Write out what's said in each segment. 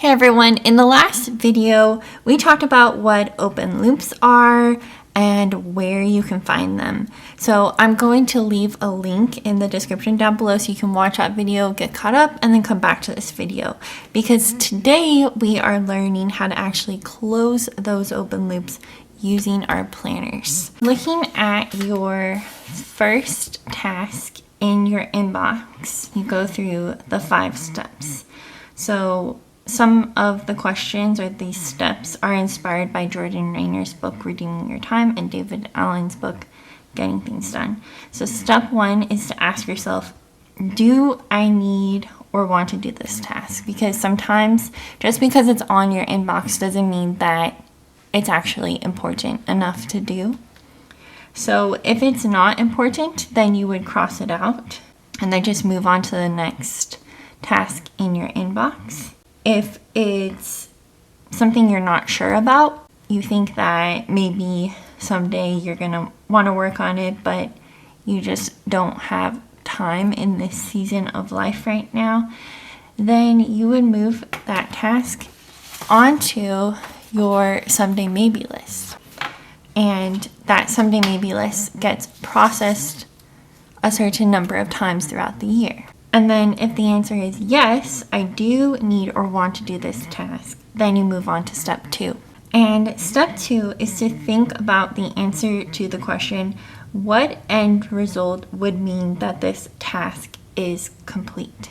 Hey everyone, in the last video, we talked about what open loops are and where you can find them. So I'm going to leave a link in the description down below so you can watch that video, get caught up, and then come back to this video. Because today we are learning how to actually close those open loops using our planners. Looking at your first task in your inbox, you go through the 5 steps. So some of the questions or these steps are inspired by Jordan Rainer's book, Redeeming Your Time, and David Allen's book, Getting Things Done. So step 1 is to ask yourself, do I need or want to do this task? Because sometimes just because it's on your inbox doesn't mean that it's actually important enough to do. So if it's not important, then you would cross it out and then just move on to the next task in your inbox. If it's something you're not sure about, you think that maybe someday you're gonna want to work on it, but you just don't have time in this season of life right now, then you would move that task onto your someday maybe list. And that someday maybe list gets processed a certain number of times throughout the year. And then if the answer is yes, I do need or want to do this task, then you move on to step 2. And step 2 is to think about the answer to the question, what end result would mean that this task is complete?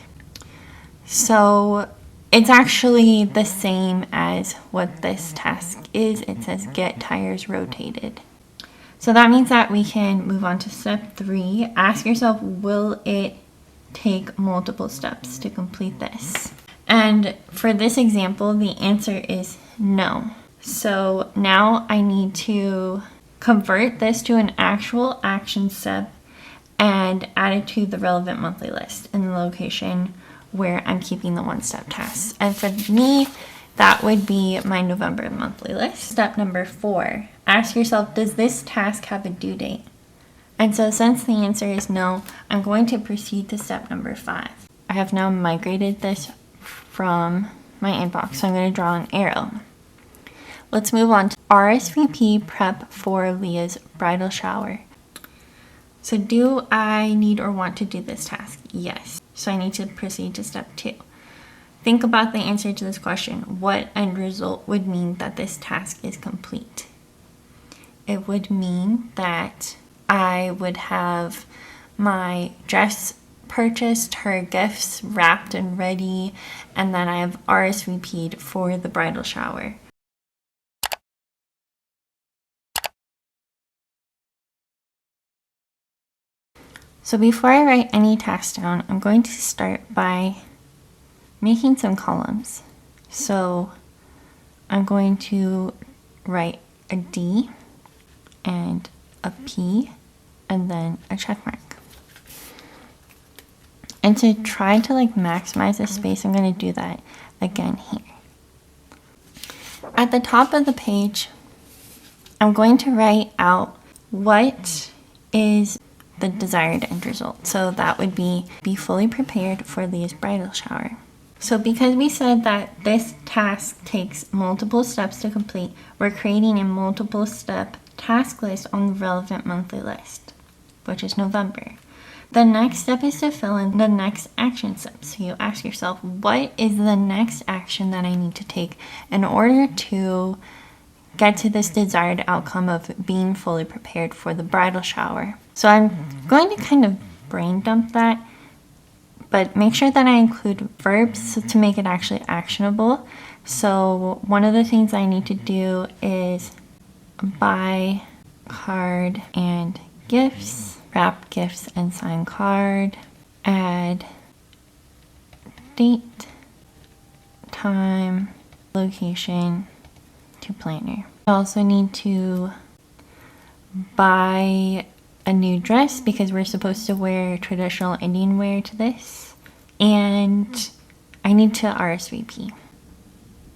So it's actually the same as what this task is. It says get tires rotated. So that means that we can move on to step 3. Ask yourself, will it take multiple steps to complete this? And for this example, the answer is no. So now I need to convert this to an actual action step and add it to the relevant monthly list in the location where I'm keeping the 1-step tasks. And for me, that would be my November monthly list. Step number 4, ask yourself, does this task have a due date? And so since the answer is no, I'm going to proceed to step number 5. I have now migrated this from my inbox, so I'm going to draw an arrow. Let's move on to RSVP prep for Leah's bridal shower. So do I need or want to do this task? Yes. So I need to proceed to step 2. Think about the answer to this question. What end result would mean that this task is complete? It would mean that I would have my dress purchased, her gifts wrapped and ready, and then I have RSVP'd for the bridal shower. So before I write any tasks down, I'm going to start by making some columns. So I'm going to write a D and a P and then a check mark. And to try to maximize the space, I'm going to do that again here. At the top of the page, I'm going to write out what is the desired end result. So that would be fully prepared for Leah's bridal shower. So because we said that this task takes multiple steps to complete, we're creating a multiple step task list on the relevant monthly list, which is November. The next step is to fill in the next action step. So you ask yourself, what is the next action that I need to take in order to get to this desired outcome of being fully prepared for the bridal shower? So I'm going to kind of brain dump that, but make sure that I include verbs to make it actually actionable. So one of the things I need to do is buy card and gifts, wrap gifts and sign card, add date, time, location to planner. I also need to buy a new dress because we're supposed to wear traditional Indian wear to this, and I need to RSVP.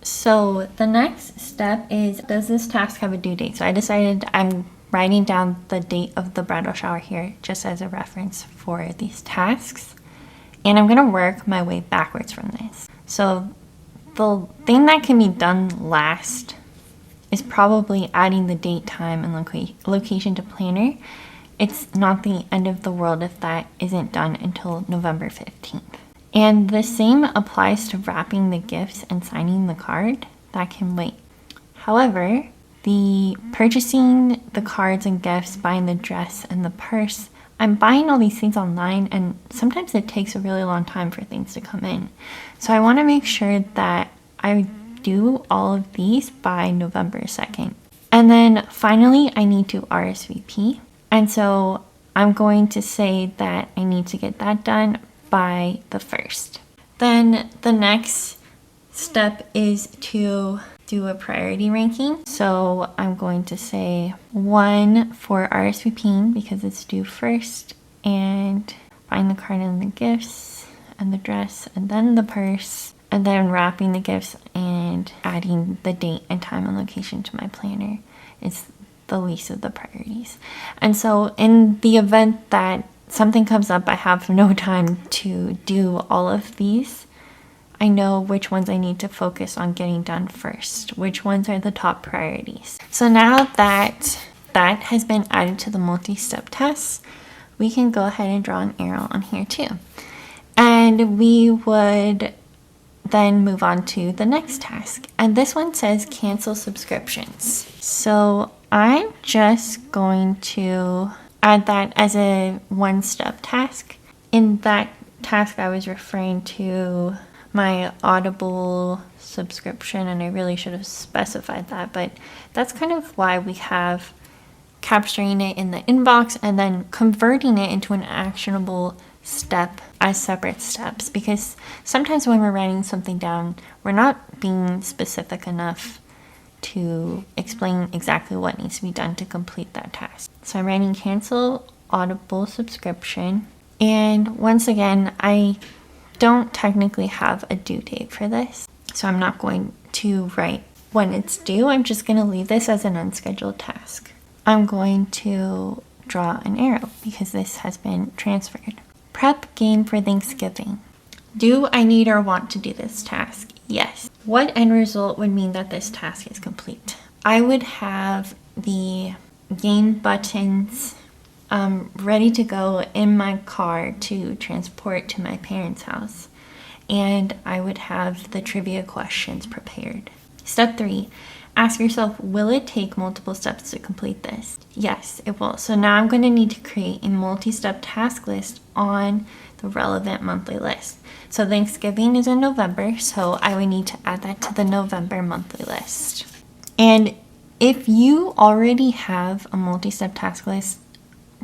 So the next step is, does this task have a due date? So I decided I'm writing down the date of the bridal shower here just as a reference for these tasks. And I'm going to work my way backwards from this. So the thing that can be done last is probably adding the date, time, and location to planner. It's not the end of the world if that isn't done until November 15th. And the same applies to wrapping the gifts and signing the card. That can wait. However, the purchasing the cards and gifts, buying the dress and the purse, I'm buying all these things online, and sometimes it takes a really long time for things to come in. So I want to make sure that I do all of these by November 2nd. And then finally, I need to RSVP. And so I'm going to say that I need to get that done by the 1st. Then the next step is to do a priority ranking. So I'm going to say 1 for RSVPing because it's due first, and buying the card and the gifts and the dress and then the purse, and then wrapping the gifts and adding the date and time and location to my planner is the least of the priorities. And so in the event that something comes up, I have no time to do all of these, I know which ones I need to focus on getting done first, which ones are the top priorities. So now that that has been added to the multi-step test, we can go ahead and draw an arrow on here too. And we would then move on to the next task. And this one says cancel subscriptions. So I'm just going to add that as a one-step task. In that task, I was referring to my Audible subscription, and I really should have specified that, but that's kind of why we have capturing it in the inbox and then converting it into an actionable step as separate steps, because sometimes when we're writing something down, we're not being specific enough to explain exactly what needs to be done to complete that task. So I'm writing cancel Audible subscription, and once again, I don't technically have a due date for this, so I'm not going to write when it's due. I'm just going to leave this as an unscheduled task. I'm going to draw an arrow because this has been transferred. Prep game for Thanksgiving. Do I need or want to do this task? Yes. What end result would mean that this task is complete? I would have the game buttons ready to go in my car to transport to my parents' house, and I would have the trivia questions prepared. Step 3, ask yourself, will it take multiple steps to complete this? Yes, it will. So now I'm going to need to create a multi-step task list on the relevant monthly list. So Thanksgiving is in November, so I would need to add that to the November monthly list. And if you already have a multi-step task list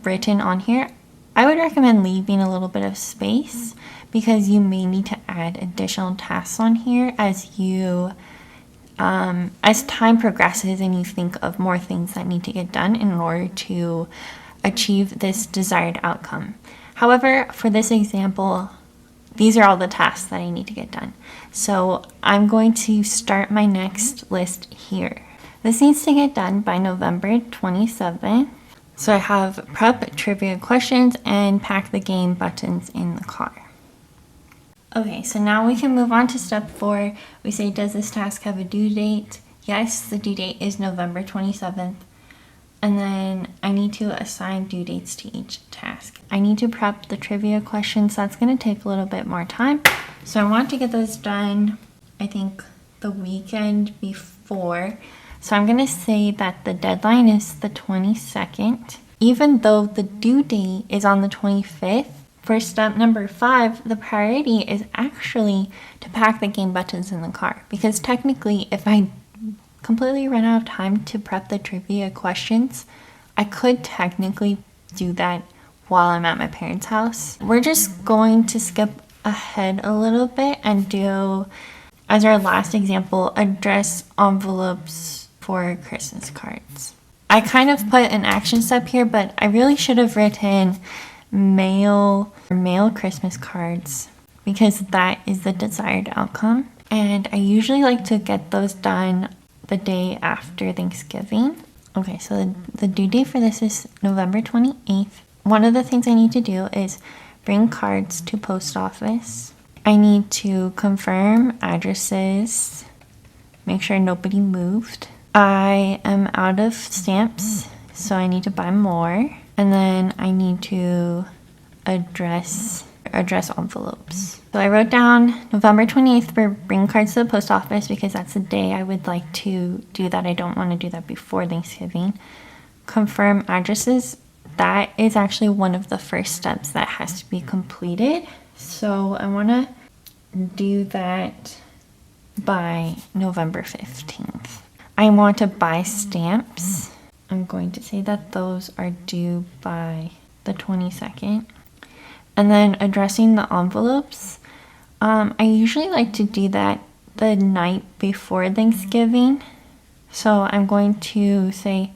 written on here, I would recommend leaving a little bit of space because you may need to add additional tasks on here as time progresses and you think of more things that need to get done in order to achieve this desired outcome. However, for this example, these are all the tasks that I need to get done. So I'm going to start my next list here. This needs to get done by November 27th. So I have prep trivia questions and pack the game buttons in the car. Okay, so now we can move on to step 4. We say, does this task have a due date? Yes, the due date is November 27th. And then I need to assign due dates to each task. I need to prep the trivia questions. That's going to take a little bit more time. So I want to get those done, I think, the weekend before. So I'm going to say that the deadline is the 22nd, even though the due date is on the 25th. For step number 5, the priority is actually to pack the game buttons in the car, because technically if I completely run out of time to prep the trivia questions, I could technically do that while I'm at my parents' house. We're just going to skip ahead a little bit and do, as our last example, address envelopes for Christmas cards. I kind of put an action step here, but I really should have written mail Christmas cards because that is the desired outcome. And I usually like to get those done the day after Thanksgiving. Okay, so the due date for this is November 28th. One of the things I need to do is bring cards to post office I need to confirm addresses, make sure nobody moved. I am out of stamps, so I need to buy more. And then I need to address envelopes. So I wrote down November 28th for bring cards to the post office because that's the day I would like to do that. I don't want to do that before Thanksgiving. Confirm addresses. That is actually one of the first steps that has to be completed. So I want to do that by November 15th. I want to buy stamps. I'm going to say that those are due by the 22nd. And then addressing the envelopes. I usually like to do that the night before Thanksgiving. So I'm going to say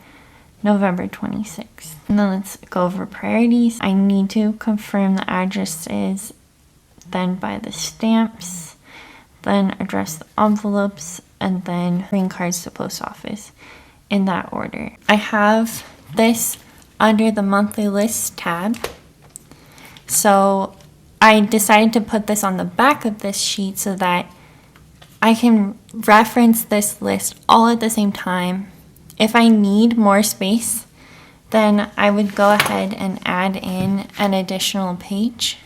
November 26th. And then let's go over priorities. I need to confirm the addresses, then buy the stamps, then address the envelopes, and then bring cards to the post office in that order. I have this under the monthly list tab. So I decided to put this on the back of this sheet so that I can reference this list all at the same time. If I need more space, then I would go ahead and add in an additional page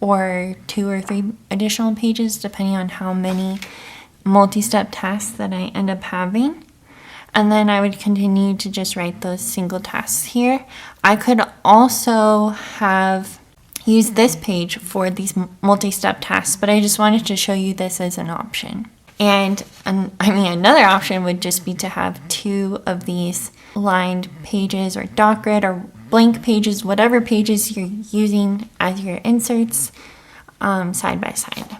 or 2 or 3 additional pages depending on how many multi-step tasks that I end up having. And then I would continue to just write those single tasks here. I could also have used this page for these multi-step tasks, but I just wanted to show you this as an option. And another option would just be to have 2 of these lined pages or dot grid or blank pages, whatever pages you're using as your inserts, side by side.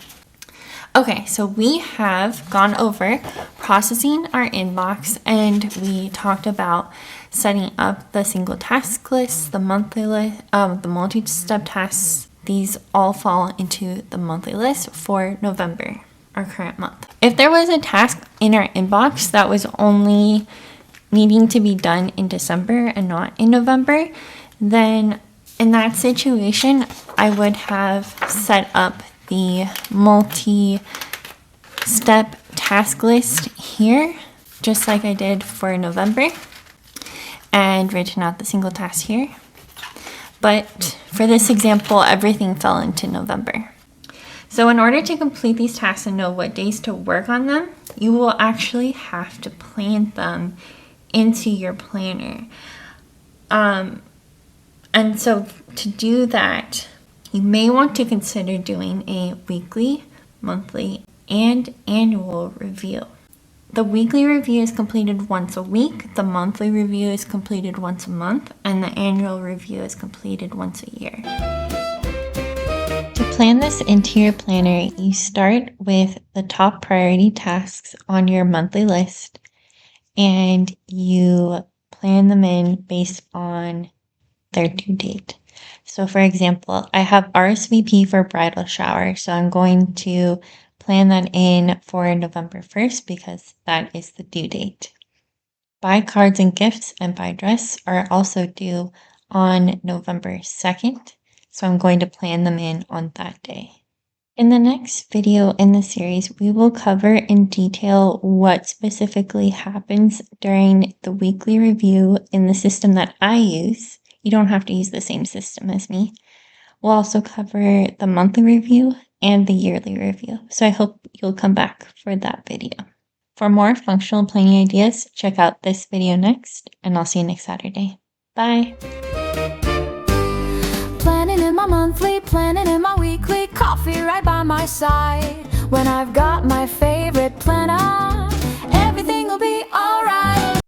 Okay, so we have gone over processing our inbox, and we talked about setting up the single task list, the monthly list, the multi-step tasks. These all fall into the monthly list for November, our current month. If there was a task in our inbox that was only needing to be done in December and not in November, then in that situation, I would have set up the multi-step task list here, just like I did for November, and written out the single task here. But for this example, everything fell into November. So in order to complete these tasks and know what days to work on them, you will actually have to plan them into your planner. And so to do that, you may want to consider doing a weekly, monthly, and annual review. The weekly review is completed once a week, the monthly review is completed once a month, and the annual review is completed once a year. To plan this into your planner, you start with the top priority tasks on your monthly list, and you plan them in based on their due date. So for example, I have RSVP for bridal shower, so I'm going to plan that in for November 1st because that is the due date. Buy cards and gifts and buy dress are also due on November 2nd, so I'm going to plan them in on that day. In the next video in the series, we will cover in detail what specifically happens during the weekly review in the system that I use. You don't have to use the same system as me. We'll also cover the monthly review and the yearly review. So I hope you'll come back for that video. For more functional planning ideas, check out this video next, and I'll see you next Saturday. Bye! Planning in my monthly, planning in my weekly, coffee right by my side. When I've got my